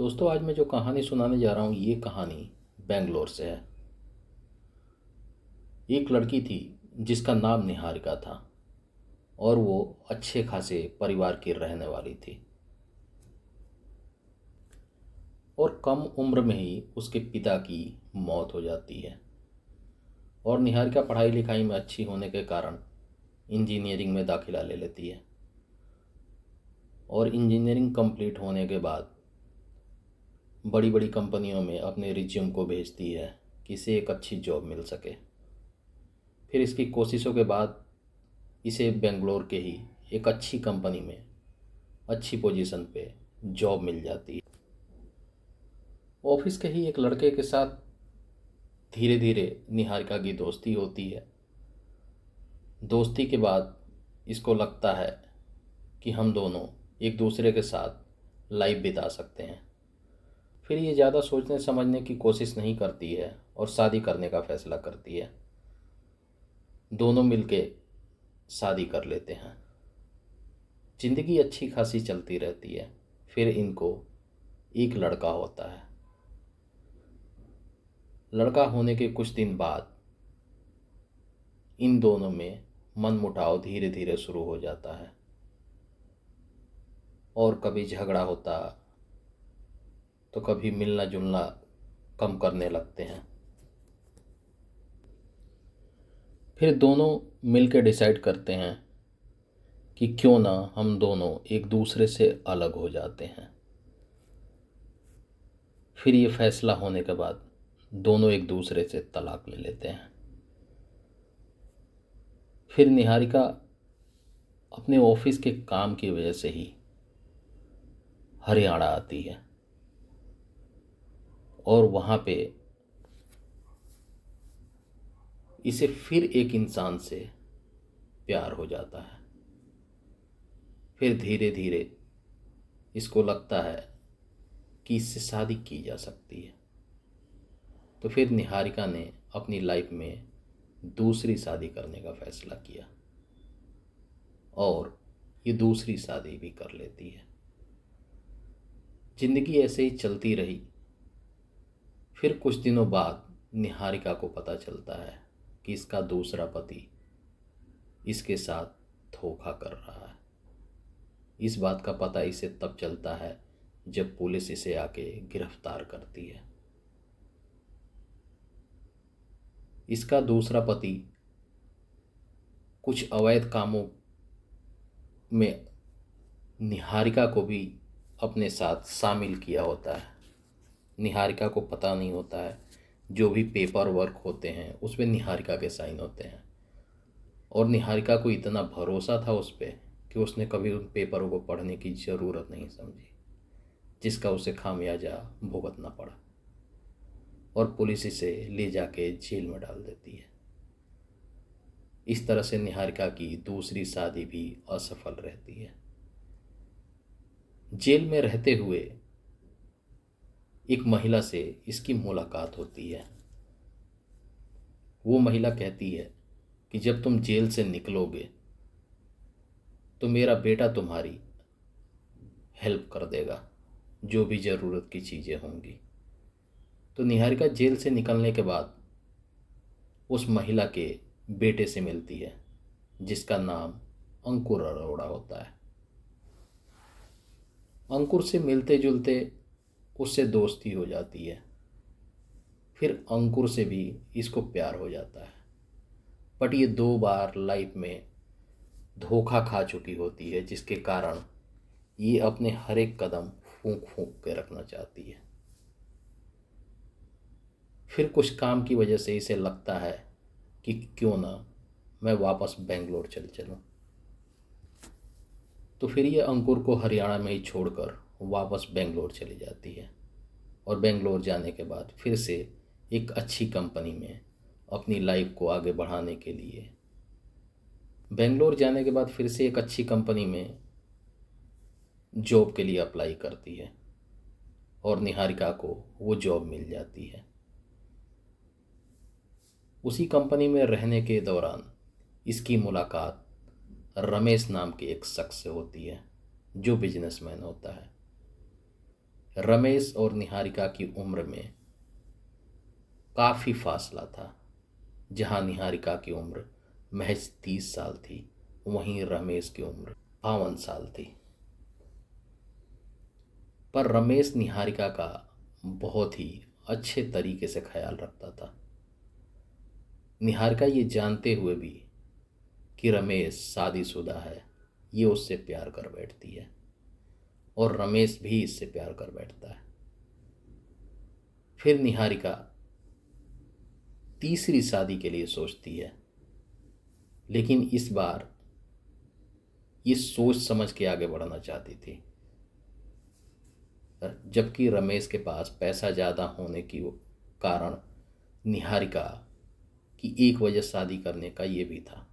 दोस्तों, आज मैं जो कहानी सुनाने जा रहा हूँ ये कहानी बेंगलोर से है। एक लड़की थी जिसका नाम निहारिका था और वो अच्छे खासे परिवार की रहने वाली थी। और कम उम्र में ही उसके पिता की मौत हो जाती है। और निहारिका पढ़ाई लिखाई में अच्छी होने के कारण इंजीनियरिंग में दाखिला ले लेती है। और इंजीनियरिंग कंप्लीट होने के बाद बड़ी बड़ी कंपनियों में अपने रिज्यूम को भेजती है कि इसे एक अच्छी जॉब मिल सके। फिर इसकी कोशिशों के बाद इसे बेंगलोर के ही एक अच्छी कंपनी में अच्छी पोजीशन पे जॉब मिल जाती है। ऑफिस के ही एक लड़के के साथ धीरे धीरे निहारिका की दोस्ती होती है। दोस्ती के बाद इसको लगता है कि हम दोनों एक दूसरे के साथ लाइफ बिता सकते हैं। फिर ये ज़्यादा सोचने समझने की कोशिश नहीं करती है और शादी करने का फैसला करती है। दोनों मिलके शादी कर लेते हैं। ज़िंदगी अच्छी खासी चलती रहती है। फिर इनको एक लड़का होता है। लड़का होने के कुछ दिन बाद इन दोनों में मनमुटाव धीरे धीरे शुरू हो जाता है और कभी झगड़ा होता तो कभी मिलना जुलना कम करने लगते हैं। फिर दोनों मिलकर डिसाइड करते हैं कि क्यों ना हम दोनों एक दूसरे से अलग हो जाते हैं। फिर ये फैसला होने के बाद दोनों एक दूसरे से तलाक ले लेते हैं। फिर निहारिका अपने ऑफिस के काम की वजह से ही हरियाणा आती है और वहाँ पे इसे फिर एक इंसान से प्यार हो जाता है। फिर धीरे धीरे इसको लगता है कि इससे शादी की जा सकती है। तो फिर निहारिका ने अपनी लाइफ में दूसरी शादी करने का फैसला किया और ये दूसरी शादी भी कर लेती है। जिंदगी ऐसे ही चलती रही। फिर कुछ दिनों बाद निहारिका को पता चलता है कि इसका दूसरा पति इसके साथ धोखा कर रहा है। इस बात का पता इसे तब चलता है जब पुलिस इसे आके गिरफ्तार करती है। इसका दूसरा पति कुछ अवैध कामों में निहारिका को भी अपने साथ शामिल किया होता है। निहारिका को पता नहीं होता है जो भी पेपर वर्क होते हैं उसमें निहारिका के साइन होते हैं। और निहारिका को इतना भरोसा था उस पर कि उसने कभी उन पेपरों को पढ़ने की ज़रूरत नहीं समझी, जिसका उसे खामियाजा भुगतना पड़ा और पुलिस इसे ले जाके जेल में डाल देती है। इस तरह से निहारिका की दूसरी शादी भी असफल रहती है। जेल में रहते हुए एक महिला से इसकी मुलाकात होती है। वो महिला कहती है कि जब तुम जेल से निकलोगे तो मेरा बेटा तुम्हारी हेल्प कर देगा, जो भी ज़रूरत की चीज़ें होंगी। तो निहारिका जेल से निकलने के बाद उस महिला के बेटे से मिलती है जिसका नाम अंकुर अरोड़ा होता है। अंकुर से मिलते जुलते उससे दोस्ती हो जाती है। फिर अंकुर से भी इसको प्यार हो जाता है। बट ये 2 बार लाइफ में धोखा खा चुकी होती है, जिसके कारण ये अपने हर एक कदम फूंक फूंक के रखना चाहती है। फिर कुछ काम की वजह से इसे लगता है कि क्यों ना मैं वापस बेंगलोर चल चलूँ। तो फिर ये अंकुर को हरियाणा में ही छोड़कर वापस बेंगलोर चली जाती है। और बेंगलोर जाने के बाद फिर से एक अच्छी कंपनी में अपनी लाइफ को आगे बढ़ाने के लिए बेंगलोर जाने के बाद फिर से एक अच्छी कंपनी में जॉब के लिए अप्लाई करती है और निहारिका को वो जॉब मिल जाती है। उसी कंपनी में रहने के दौरान इसकी मुलाकात रमेश नाम के एक शख्स से होती है जो बिजनेसमैन होता है। रमेश और निहारिका की उम्र में काफ़ी फासला था। जहाँ निहारिका की उम्र महज 30 साल थी, वहीं रमेश की उम्र 52 साल थी। पर रमेश निहारिका का बहुत ही अच्छे तरीके से ख्याल रखता था। निहारिका ये जानते हुए भी कि रमेश शादीशुदा है, ये उससे प्यार कर बैठती है और रमेश भी इससे प्यार कर बैठता है। फिर निहारिका तीसरी शादी के लिए सोचती है, लेकिन इस बार ये सोच समझ के आगे बढ़ना चाहती थी। जबकि रमेश के पास पैसा ज़्यादा होने की कारण निहारिका की एक वजह शादी करने का ये भी था।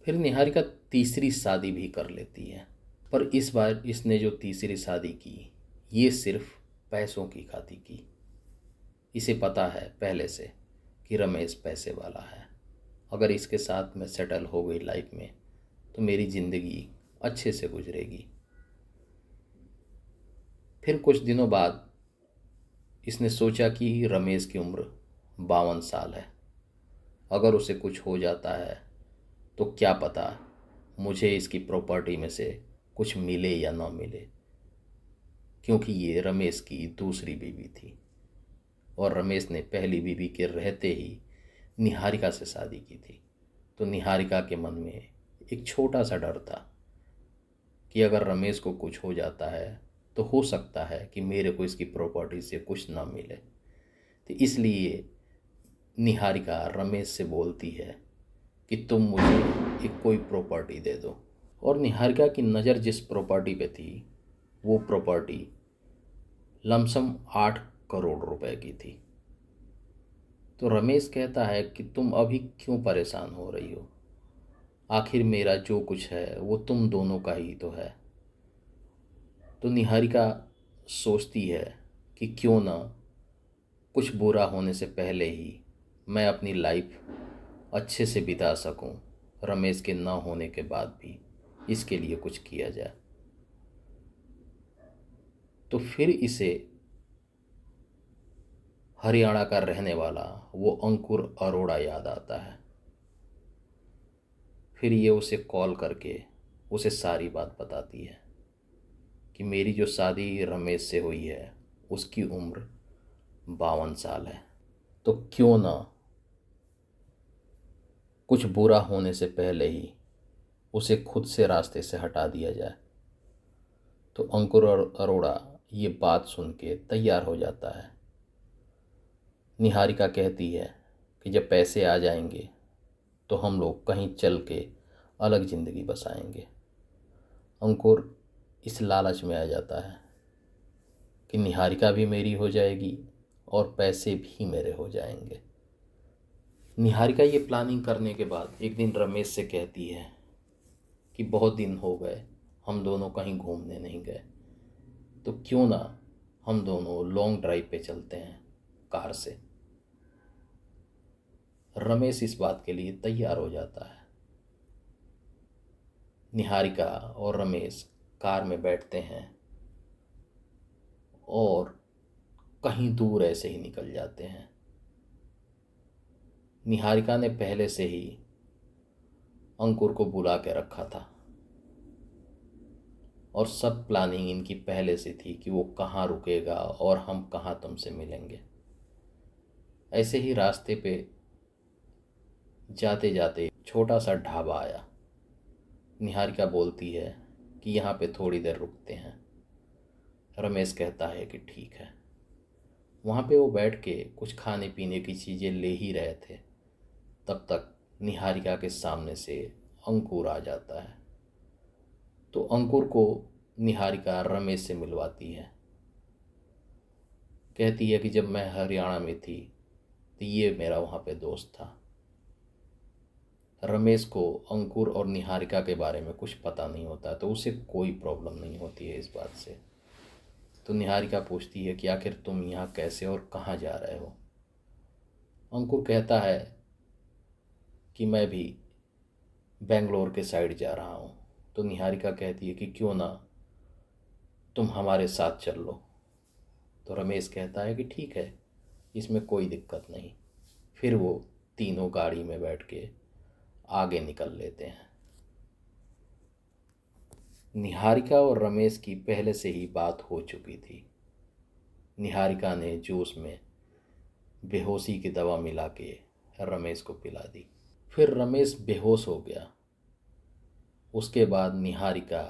फिर निहारिका तीसरी शादी भी कर लेती है, पर इस बार इसने जो तीसरी शादी की ये सिर्फ पैसों की खातिर की। इसे पता है पहले से कि रमेश पैसे वाला है, अगर इसके साथ मैं सेटल हो गई लाइफ में तो मेरी ज़िंदगी अच्छे से गुजरेगी। फिर कुछ दिनों बाद इसने सोचा कि रमेश की उम्र 52 साल है, अगर उसे कुछ हो जाता है तो क्या पता मुझे इसकी प्रॉपर्टी में से कुछ मिले या ना मिले, क्योंकि ये रमेश की दूसरी बीवी थी और रमेश ने पहली बीवी के रहते ही निहारिका से शादी की थी। तो निहारिका के मन में एक छोटा सा डर था कि अगर रमेश को कुछ हो जाता है तो हो सकता है कि मेरे को इसकी प्रॉपर्टी से कुछ ना मिले। तो इसलिए निहारिका रमेश से बोलती है कि तुम मुझे एक कोई प्रॉपर्टी दे दो। और निहारिका की नज़र जिस प्रॉपर्टी पे थी वो प्रॉपर्टी लमसम 8 करोड़ रुपए की थी। तो रमेश कहता है कि तुम अभी क्यों परेशान हो रही हो, आखिर मेरा जो कुछ है वो तुम दोनों का ही तो है। तो निहारिका सोचती है कि क्यों ना कुछ बुरा होने से पहले ही मैं अपनी लाइफ अच्छे से बिता सकूं, रमेश के ना होने के बाद भी इसके लिए कुछ किया जाए। तो फिर इसे हरियाणा का रहने वाला वो अंकुर अरोड़ा याद आता है। फिर ये उसे कॉल करके उसे सारी बात बताती है कि मेरी जो शादी रमेश से हुई है उसकी उम्र 52 साल है, तो क्यों ना कुछ बुरा होने से पहले ही उसे खुद से रास्ते से हटा दिया जाए। तो अंकुर अरोड़ा ये बात सुन के तैयार हो जाता है। निहारिका कहती है कि जब पैसे आ जाएंगे तो हम लोग कहीं चल के अलग ज़िंदगी बसाएंगे। अंकुर इस लालच में आ जाता है कि निहारिका भी मेरी हो जाएगी और पैसे भी मेरे हो जाएंगे। निहारिका ये प्लानिंग करने के बाद एक दिन रमेश से कहती है कि बहुत दिन हो गए हम दोनों कहीं घूमने नहीं गए, तो क्यों ना हम दोनों लॉन्ग ड्राइव पे चलते हैं कार से। रमेश इस बात के लिए तैयार हो जाता है। निहारिका और रमेश कार में बैठते हैं और कहीं दूर ऐसे ही निकल जाते हैं। निहारिका ने पहले से ही अंकुर को बुला के रखा था और सब प्लानिंग इनकी पहले से थी कि वो कहाँ रुकेगा और हम कहाँ तुमसे मिलेंगे। ऐसे ही रास्ते पे जाते जाते छोटा सा ढाबा आया। निहारिका बोलती है कि यहाँ पे थोड़ी देर रुकते हैं। रमेश कहता है कि ठीक है। वहाँ पे वो बैठ के कुछ खाने पीने की चीज़ें ले ही रहे थे, तब तक निहारिका के सामने से अंकुर आ जाता है। तो अंकुर को निहारिका रमेश से मिलवाती है। कहती है कि जब मैं हरियाणा में थी तो ये मेरा वहाँ पे दोस्त था। रमेश को अंकुर और निहारिका के बारे में कुछ पता नहीं होता, तो उसे कोई प्रॉब्लम नहीं होती है इस बात से। तो निहारिका पूछती है कि आखिर तुम यहाँ कैसे और कहाँ जा रहे हो। अंकुर कहता है कि मैं भी बेंगलोर के साइड जा रहा हूँ। तो निहारिका कहती है कि क्यों ना तुम हमारे साथ चल लो, तो रमेश कहता है कि ठीक है, इसमें कोई दिक्कत नहीं। फिर वो तीनों गाड़ी में बैठ के आगे निकल लेते हैं। निहारिका और रमेश की पहले से ही बात हो चुकी थी। निहारिका ने जूस में बेहोशी की दवा मिला के रमेश को पिला दी। फिर रमेश बेहोश हो गया। उसके बाद निहारिका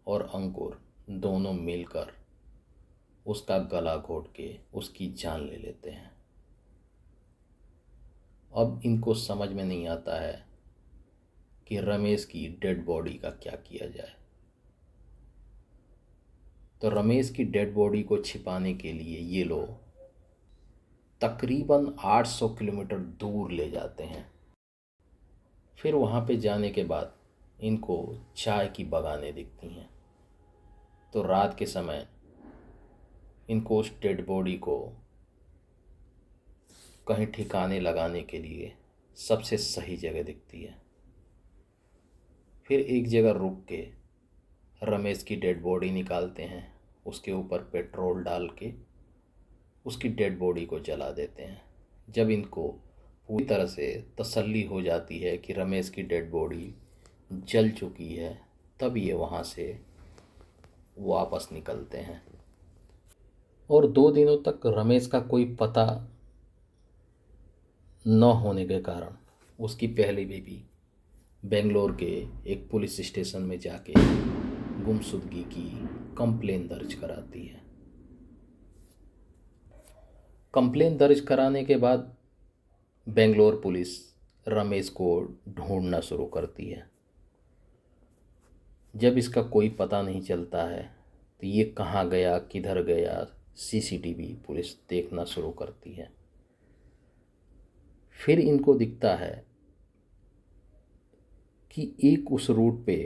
और अंकुर दोनों मिलकर उसका गला घोट के उसकी जान ले लेते हैं। अब इनको समझ में नहीं आता है कि रमेश की डेड बॉडी का क्या किया जाए। तो रमेश की डेड बॉडी को छिपाने के लिए ये लोग तकरीबन 800 किलोमीटर दूर ले जाते हैं। फिर वहाँ पे जाने के बाद इनको चाय की बगानें दिखती हैं। तो रात के समय इनको उस डेड बॉडी को कहीं ठिकाने लगाने के लिए सबसे सही जगह दिखती है। फिर एक जगह रुक के रमेश की डेड बॉडी निकालते हैं, उसके ऊपर पेट्रोल डाल के उसकी डेड बॉडी को जला देते हैं। जब इनको पूरी तरह से तसल्ली हो जाती है कि रमेश की डेड बॉडी जल चुकी है, तब ये वहाँ से वापस निकलते हैं। और 2 दिनों तक रमेश का कोई पता न होने के कारण उसकी पहली बेबी बेंगलोर के एक पुलिस स्टेशन में जाके गुमशुदगी की कंप्लेन दर्ज कराती है। कंप्लेन दर्ज कराने के बाद बेंगलोर पुलिस रमेश को ढूंढना शुरू करती है। जब इसका कोई पता नहीं चलता है तो ये कहाँ गया, किधर गया, सीसीटीवी पुलिस देखना शुरू करती है। फिर इनको दिखता है कि एक उस रूट पे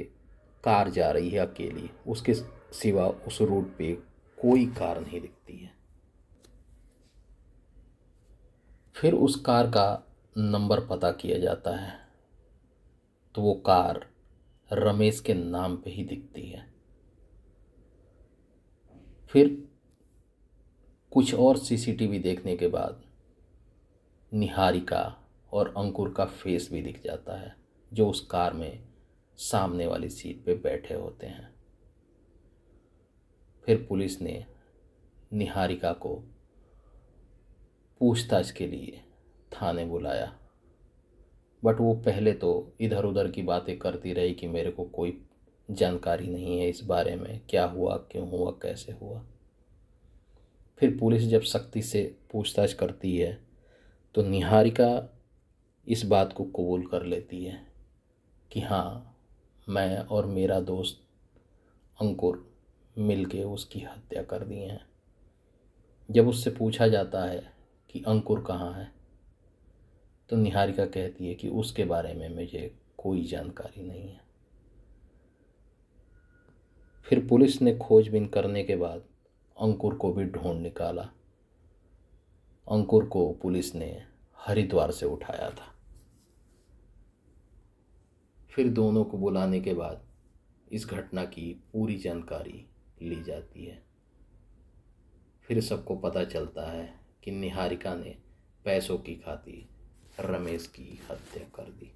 कार जा रही है अकेली, उसके सिवा उस रूट पे कोई कार नहीं दिखती है। फिर उस कार का नंबर पता किया जाता है तो वो कार रमेश के नाम पे ही दिखती है। फिर कुछ और सीसीटीवी देखने के बाद निहारिका और अंकुर का फेस भी दिख जाता है, जो उस कार में सामने वाली सीट पे बैठे होते हैं। फिर पुलिस ने निहारिका को पूछताछ के लिए थाने बुलाया, बट वो पहले तो इधर उधर की बातें करती रही कि मेरे को कोई जानकारी नहीं है इस बारे में, क्या हुआ, क्यों हुआ, कैसे हुआ। फिर पुलिस जब सख्ती से पूछताछ करती है तो निहारिका इस बात को कबूल कर लेती है कि हाँ, मैं और मेरा दोस्त अंकुर मिलके उसकी हत्या कर दी है। जब उससे पूछा जाता है कि अंकुर कहाँ है तो निहारिका कहती है कि उसके बारे में मुझे कोई जानकारी नहीं है। फिर पुलिस ने खोजबीन करने के बाद अंकुर को भी ढूंढ निकाला। अंकुर को पुलिस ने हरिद्वार से उठाया था। फिर दोनों को बुलाने के बाद इस घटना की पूरी जानकारी ली जाती है। फिर सबको पता चलता है कि निहारिका ने पैसों की खातिर रमेश की हत्या कर दी।